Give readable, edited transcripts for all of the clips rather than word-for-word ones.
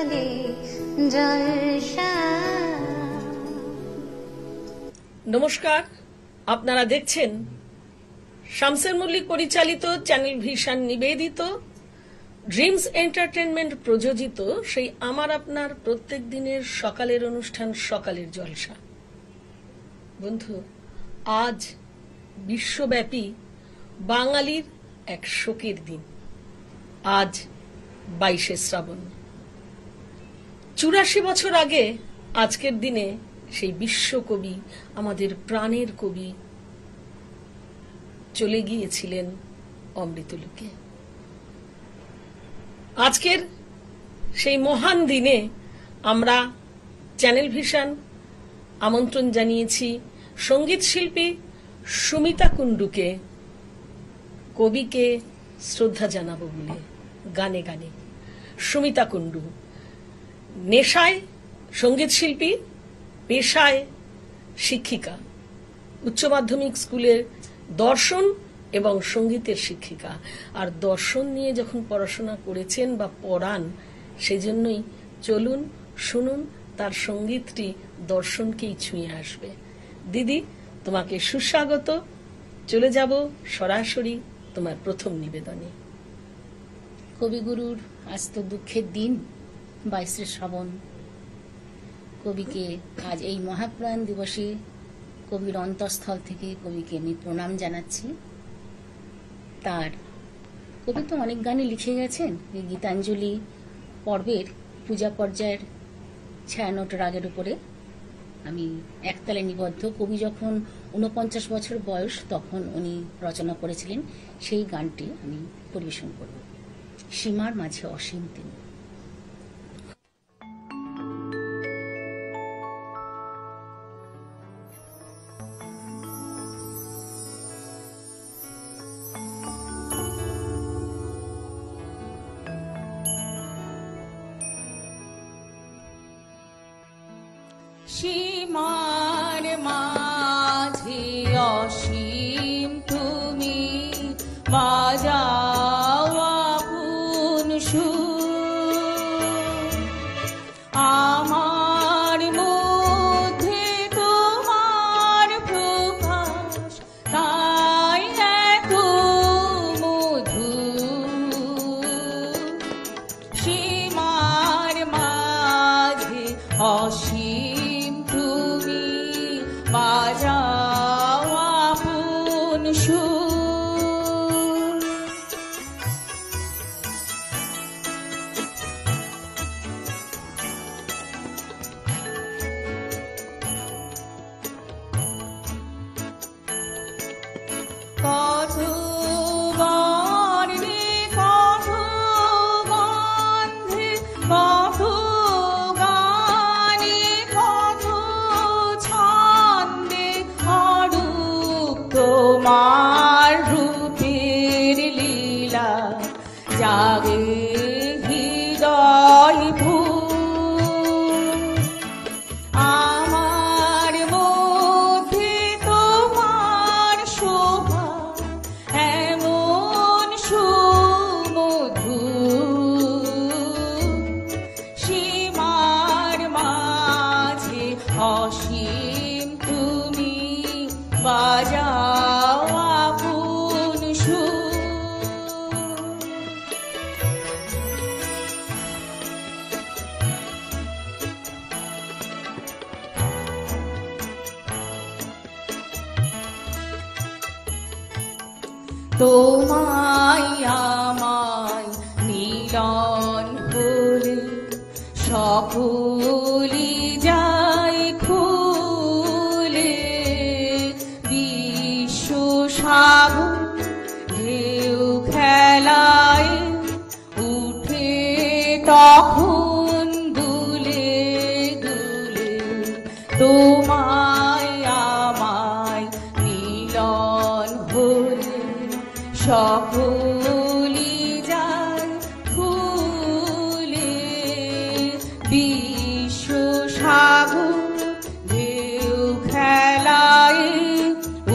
চলে জলসা। নমস্কার, আপনারা দেখছেন শামসের মল্লিক পরিচালিত চ্যানেল ভিশন নিবেদিত ড্রিমস এন্টারটেনমেন্ট প্রযোজিত সেই আমার আপনার প্রত্যেক দিনের সকালের অনুষ্ঠান সকালের জলসা। বন্ধু, আজ বিশ্বব্যাপী বাঙালির এক শোকের দিন। আজ 22শে শ্রাবণ। 84 বছর আগে আজকের দিনে সেই বিশ্বকবি, আমাদের প্রাণের কবি চলে গিয়েছিলেন অমৃতলোকে। আজকের সেই মহান দিনে আমরা চ্যানেল ভিশন আমন্ত্রণ জানিয়েছি সঙ্গীত শিল্পী সুমিতা কুণ্ডুকে, কবিকে শ্রদ্ধা জানাবো বলে। গানে গানে সুমিতা কুণ্ডু নেশায় সঙ্গীত শিল্পী, পেশায় শিক্ষিকা, উচ্চ মাধ্যমিক স্কুলের দর্শন এবং সঙ্গীতের শিক্ষিকা। আর দর্শন নিয়ে যখন পড়াশোনা করেছেন বা পড়ান, সেজন্যই চলুন শুনুন তার সঙ্গীতটি দর্শনকেই ছুঁয়ে আসবে। দিদি, তোমাকে সুস্বাগত। চলে যাব সরাসরি তোমার প্রথম নিবেদনে। কবিগুরুর আজ তো দুঃখের দিন, 22শে শ্রাবণ। কবিকে আজ এই মহাপ্রাণ দিবসে কবির অন্তঃস্থল থেকে কবিকে আমি প্রণাম জানাচ্ছি। তার কবি তো অনেক গানই লিখে গেছেন। এই গীতাঞ্জলি পর্বের পূজা পর্যায়ের 96 রাগের উপরে আমি একতালে নিবদ্ধ। কবি যখন 49 বছর বয়স তখন উনি রচনা করেছিলেন, সেই গানটি আমি পরিবেশন করব। সীমার মাঝে অসীম তিনি। সীমার মাঝে অসীম তুমি, বাজাও আপন সুর। আমার মধ্যে তোমার প্রকাশ, তাই এত মধুর। সীমার মাঝে অসীম তুমি, বাজাও আপন সুর। কত বর্ণে, কত গন্ধে, কত গানে, কত ছন্দে অরূপ তোমার রূপের লীলা জাগে হৃদয় ভূর। আমার মধ্যে তোমার শোভা এমন সুমধুর। সীমার মাঝে অসীম তুমি, বাজাও আপন সুর। তোমায় আমায় মিলন হলে সকলি যায় খুলে। বিশ্ব সাগর ঢেউ খেলায় উঠে তখন দুলে দুলে। তোমায় আমায় মিলন হলে সকলি যায় খুলে। বিশ্ব সাগর ঢেউ খেলায়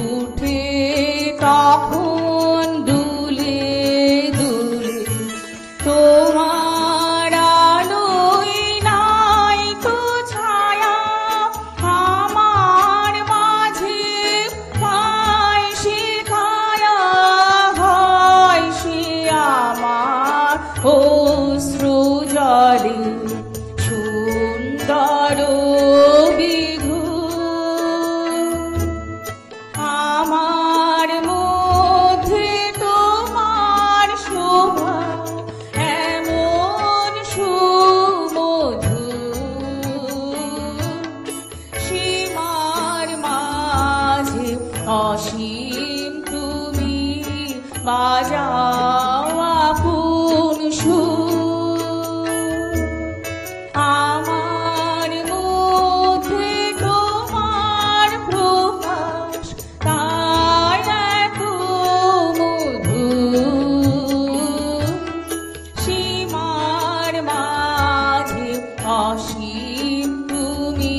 উঠে তখন দুলে দুলে। তোমার আলো অশ্রু জলে সুন্দর বিধু আমার মধ্যে তোমার শোভা এমন সুমধু সীমার মাঝে অসীম তুমি বাজাও আপন সুর আমার মধ্যে তোমার প্রকাশ তাই এত মধুর সীমার মাঝে অসীম তুমি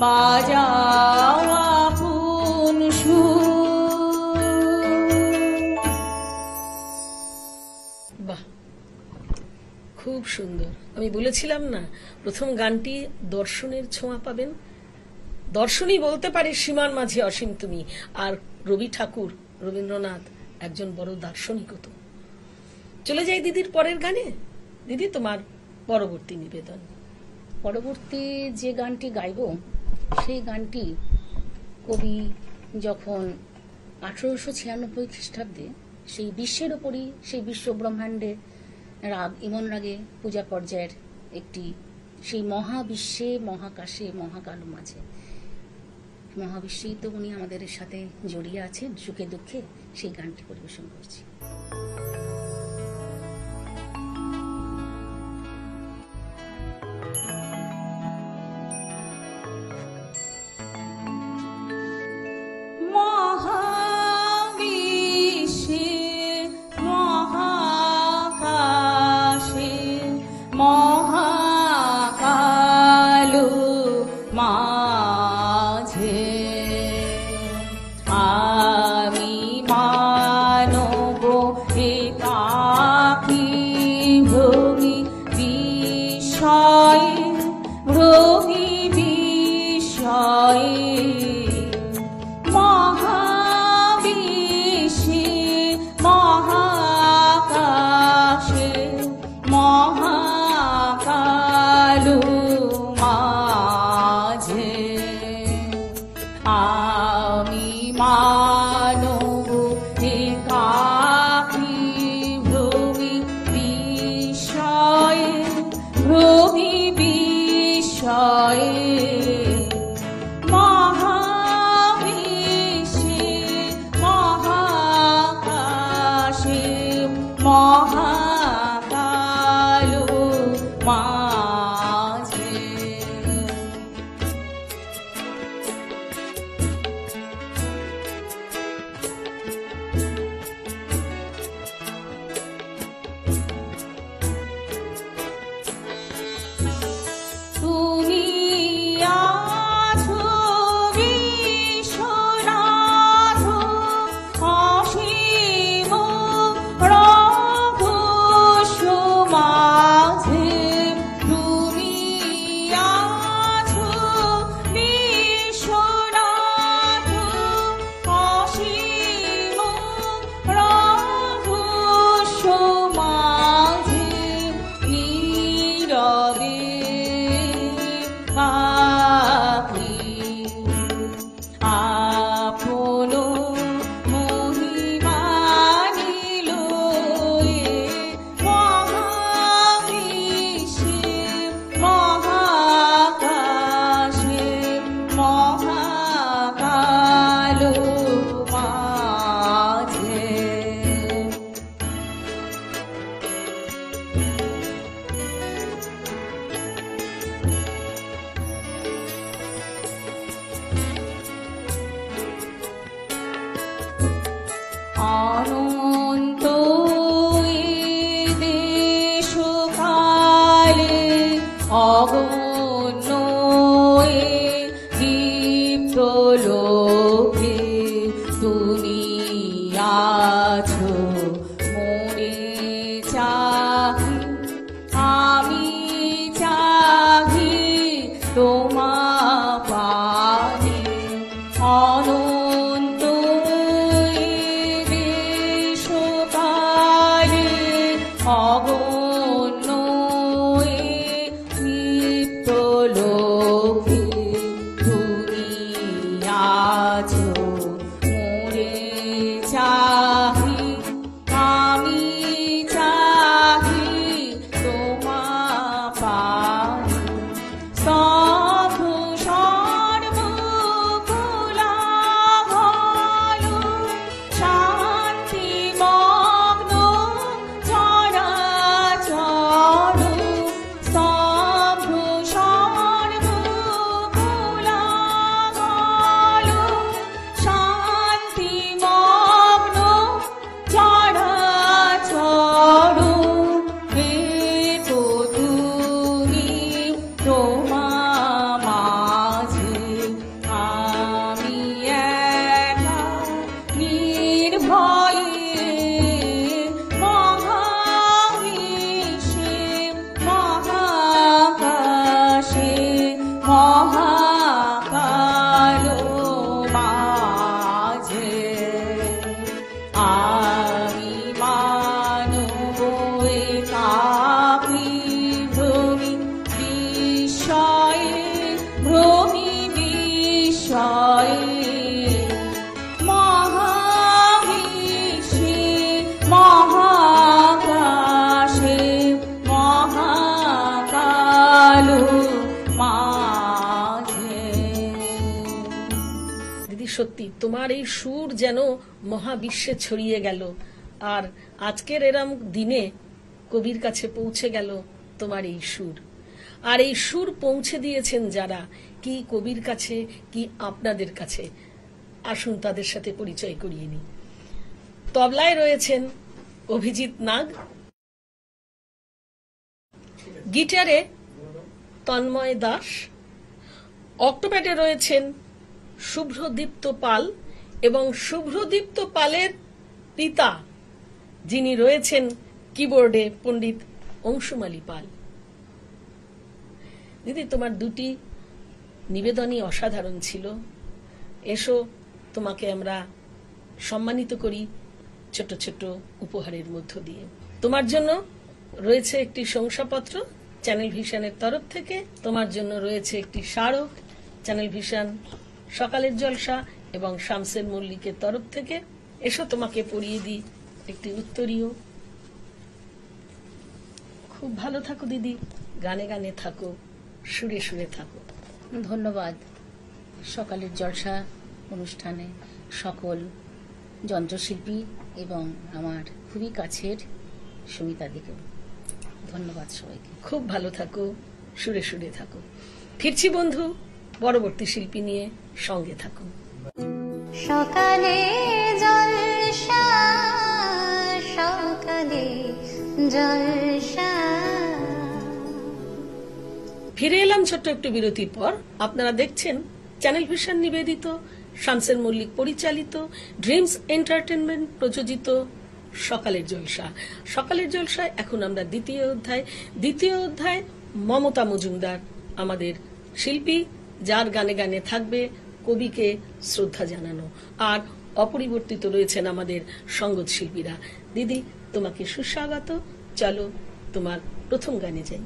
বাজাও আপন সুর। বাহ, খুব সুন্দর। আমি বলেছিলাম না প্রথম গানটি দর্শনের ছোঁয়া পাবেন। দর্শনই বলতে পারে সীমার মাঝে অসীম তুমি। আর রবি ঠাকুর, রবীন্দ্রনাথ একজন বড় দার্শনিকও তো। চলে যাই দিদির পরের গানে। দিদি, তোমার পরবর্তী নিবেদন। পরবর্তী যে গানটি গাইব সেই গানটি কবি যখন 1896 খ্রিস্টাব্দে সেই বিশ্বের ওপরই, সেই বিশ্ব ব্রহ্মাণ্ডে রাগ ইমন রাগে পূজা পর্যায়ের একটি, সেই মহাবিশ্বে মহাকাশে মহাকালো মাঝে মহাবিশ্বেই তো উনি আমাদের সাথে জড়িয়ে আছেন সুখে দুঃখে, সেই গানটি পরিবেশন করছি। মহাবিশ্বে মহাকাশে মহাকালো মাঝে আমি মানব একাকী ভোগী বিষয়ে ভোগী বিষয়ে মহাবিশ্বে মহাকাশে মহাকালো মাঝে আমি মানব একাকী ভোগী বিষয়ে ভোগী বিষয়ে মহাবিশ্বে মহাকাশে মহাকালো মাঝে তুমি আছো বিশ্বনাথ অসীম রহস্য মাঝে তুমি আছো বিশ্বনাথ অসীম রহস্য মাঝে নীরবে পাখি আপন মহিমা নিল মহাবিশ্বে মহাকাশে মহাকালো মাঝে অনন্ত দেশকালে অগণ্য দীপ্ত লোকে তুমি আছো মনে চাহি আমি চাহি তোমা পানে অনন্ত দেশকালে অগো সত্যি তোমার এই সুর যেন মহাবিশ্বে ছড়িয়ে গেল, আর আজকের এরম দিনে কবির কাছে পৌঁছে গেল তোমার এই সুর। আর এই সুর পৌঁছে দিয়েছেন যারা, কি কবির কাছে কি আপনাদের কাছে, আসুন তাদের সাথে পরিচয় করিয়ে নিই। তবলায় রয়েছেন অভিজিৎ নাগ, গিটারে তন্ময় দাস, অক্টোপ্যাডে রয়েছেন শুভ্রদীপ্ত পাল এবং শুভ্রদীপ্ত পালের পিতা যিনি রয়েছেন কিবোর্ডে পণ্ডিত অংশুমালী পাল। দিদি, তোমার দুটি নিবেদনই অসাধারণ ছিল। এসো, তোমাকে আমরা সম্মানিত করি ছোট ছোট উপহারের মধ্য দিয়ে। তোমার জন্য রয়েছে একটি শংসাপত্র চ্যানেল ভিশনের তরফ থেকে, তোমার জন্য রয়েছে একটি স্মারক চ্যানেল ভিশন, সকালের জলসা এবং শামসের মল্লিকের তরফ থেকে। এসো, তোমাকে পরিয়ে দিই একটি উত্তরীয়। খুব ভালো থাকো দিদি, গানে গানে থাকো, সুরে সুরে থাকো। ধন্যবাদ সকালের জলসা অনুষ্ঠানে সকল যন্ত্রশিল্পী এবং আমার খুবই কাছের সুমিতাদিকেও ধন্যবাদ সবাইকে। খুব ভালো থাকো, সুরে সুরে থাকো। ফিরছি বন্ধু পরবর্তী শিল্পী নিয়ে, সঙ্গে থাকুন। সকালে জলসা, সকালে জলসা। ফিরে এলাম ছোট্ট একটু বিরতির পর। আপনারা দেখছেন চ্যানেল ভিশন নিবেদিত, শামসের মল্লিক পরিচালিত, ড্রিমস এন্টারটেনমেন্ট প্রযোজিত সকালের জলসা। সকালের জলসায় এখন আমরা দ্বিতীয় অধ্যায় মমতা মজুমদার আমাদের শিল্পী, যার গানে গানে থাকবে কবিকে শ্রদ্ধা জানানো, আর অপরিবর্তিত রয়েছেন আমাদের সঙ্গত শিল্পীরা। দিদি, তোমাকে সুস্বাগত। চলো তোমার প্রথম গানে যাই।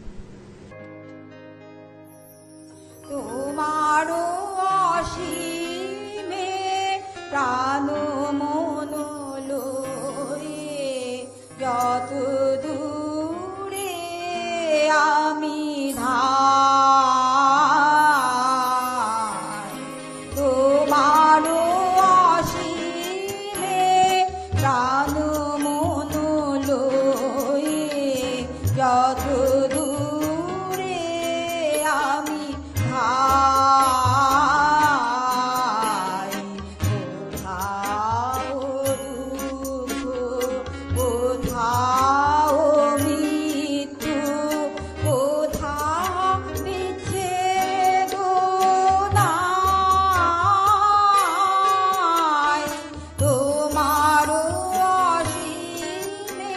তোমারও অসীমে প্রাণ মন লয়ে যত দূরে আমি ধাই, তোমারও অসীমে প্রাণ মন লয়ে যত দূরে আমি ভাই, কোথাও দুঃখ, কোথাও মৃত্যু, কোথাও বিচ্ছেদ নাই, তোমারও অসীমে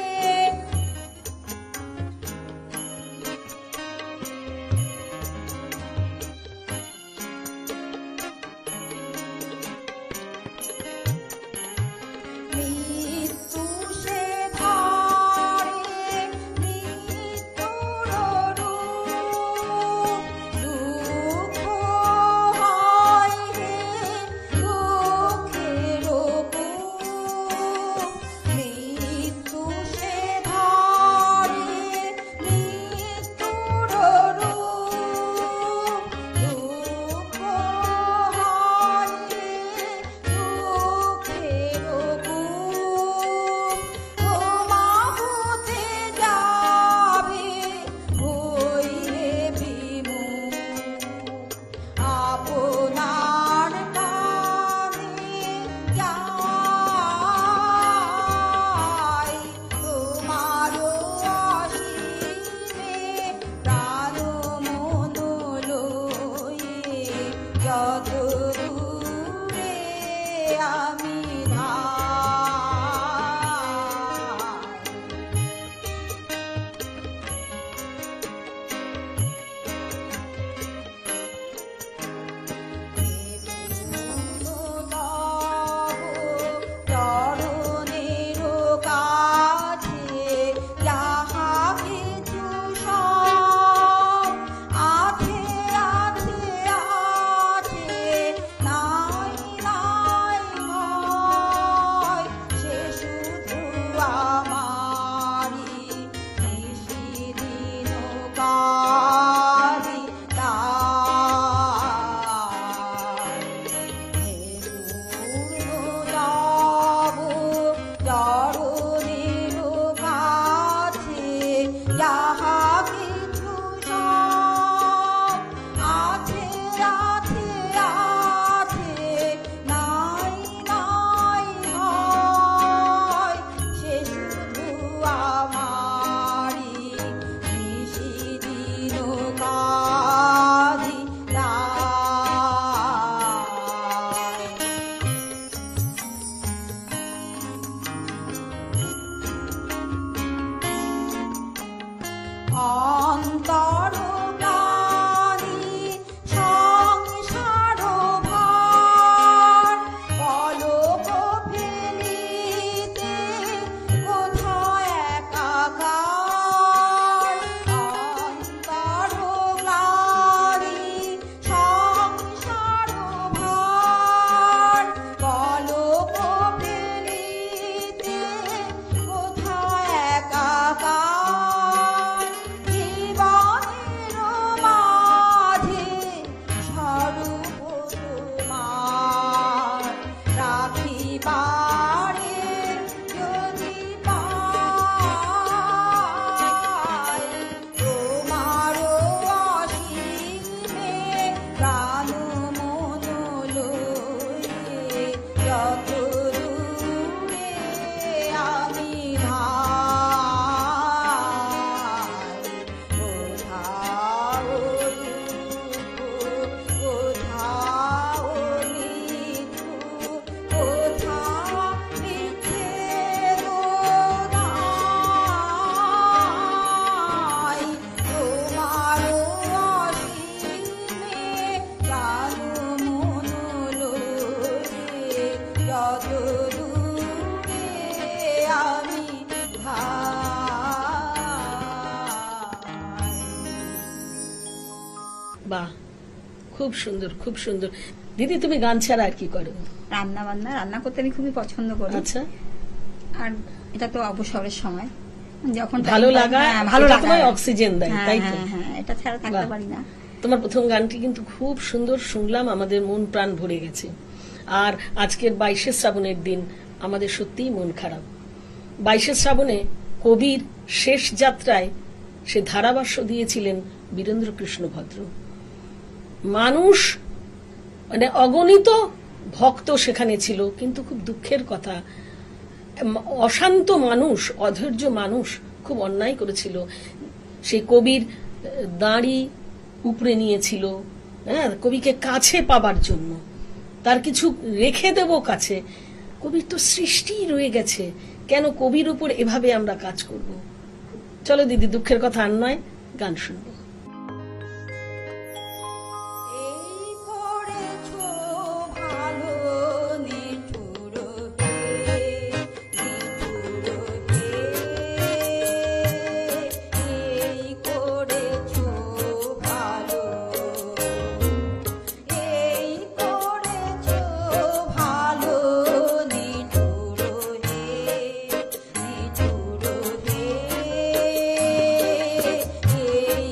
অন্তর প্রাণী সংসার ভার পলক ফেলিতে কোথায় একাকার অন্তর প্রাণী সংসার ভার পলক ফেলিতে কোথায় একাকার জীবনের মাঝে স্বরূপ তোমার রাখিবারে যদি পাই তোমার অসীমে প্রাণ মন লয়ে যত দূরে আমি ধাই কোথাও রূপ কোথাও নিথু কোথাও বিচ্ছেদ নাই তোমার অসীমে প্রাণ মন লয়ে যত দূরে আমি ধাই। বাহ, খুব সুন্দর, খুব সুন্দর। দিদি, তুমি গান ছাড়া আর কি করো? রান্না করতে আমি খুবই পছন্দ করি। আচ্ছা, আর এটা তো অবসরের সময় যখন ভালো time পাই, লাগা, হ্যাঁ, ভালো এটা লাগা তোমায় অক্সিজেন দেয়, হ্যাঁ, তাই তো? হ্যাঁ, হ্যাঁ, এটা ছাড়া থাকতে বাহ। পারি না। তোমার প্রথম গানটি কিন্তু খুব সুন্দর শুনলাম, আমাদের মন প্রাণ ভরে গেছে। আর আজকের 22শে শ্রাবণের দিন আমাদের সত্যিই মন খারাপ। 22শে শ্রাবণে কবির শেষ যাত্রায় সে ধারাভাষ্য দিয়েছিলেন বীরেন্দ্রকৃষ্ণ ভদ্র। মানুষ মানে অগণিত ভক্ত সেখানে ছিল, কিন্তু খুব দুঃখের কথা, অশান্ত মানুষ, অধৈর্য মানুষ খুব অন্যায় করেছিল। সেই কবির দাঁড়ি উপরে নিয়েছিল, হ্যাঁ, কবিকে কাছে পাবার জন্য, তার কিছু রেখে দেব কাছে। কবির তো সৃষ্টি রয়ে গেছে, কেন কবির উপর এভাবে আমরা কাজ করব? চলো দিদি, দুঃখের কথা আর নয়, গান শুনবো। এই করেছো ভালো নিঠুরতে নিঠুরতে এই করেছো ভালো এই করেছো ভালো নিঠুরতে নিঠুরতে এই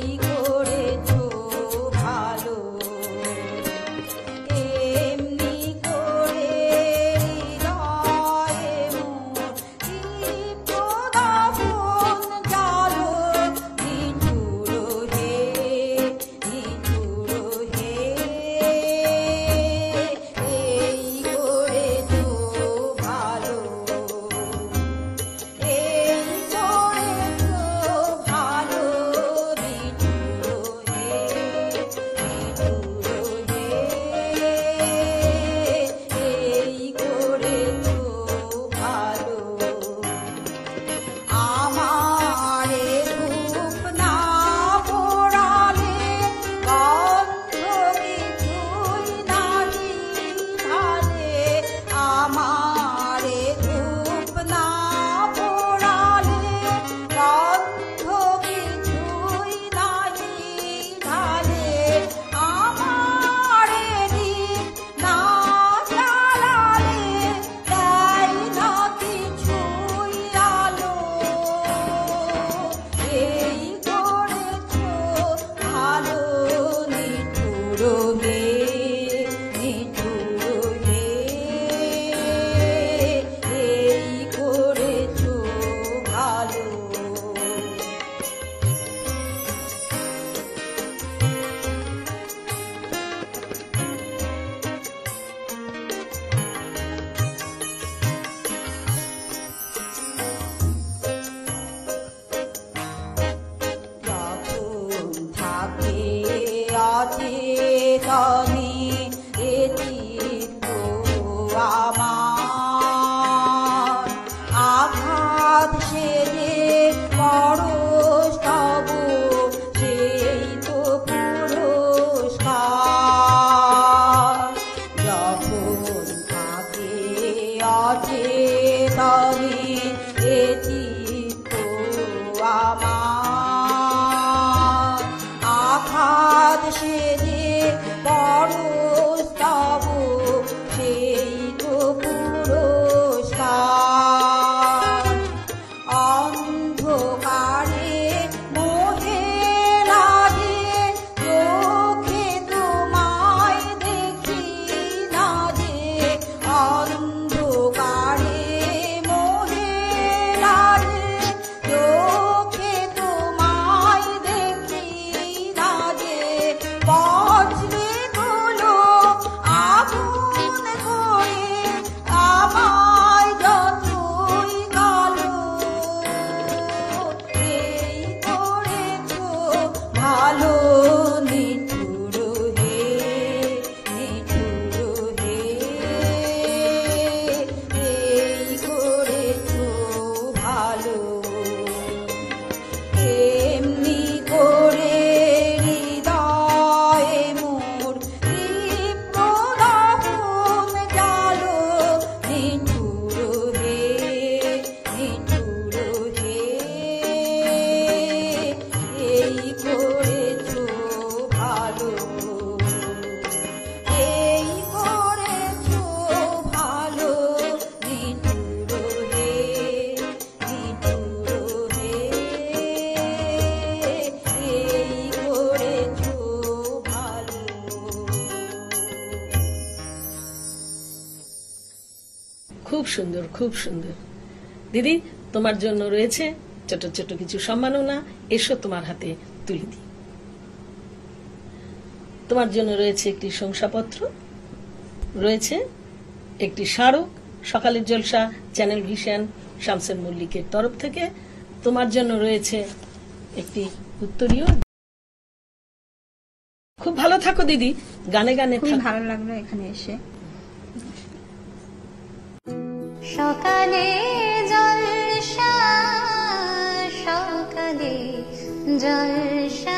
এই করেছো ভালো নিঠুর হে নিঠুর হে এই করেছো ভালো। খুব সুন্দর, খুব সুন্দর। দিদি, তোমার জন্য রয়েছে ছোট ছোট কিছু সম্মাননা, এসো তোমার হাতে তুলে দিই। তোমার জন্য রয়েছে একটি শংসাপত্র, রয়েছে একটি স্মারক সকালের জলসা চ্যানেল ভিশন শামসেন মল্লিকের তরফ থেকে। তোমার জন্য রয়েছে একটি উত্তরীয়। খুব ভালো থাকো দিদি, গানে গানে খুবই থাকো। ভালো লাগলো এখানে এসে। সকালে জলসা সকালে জলসা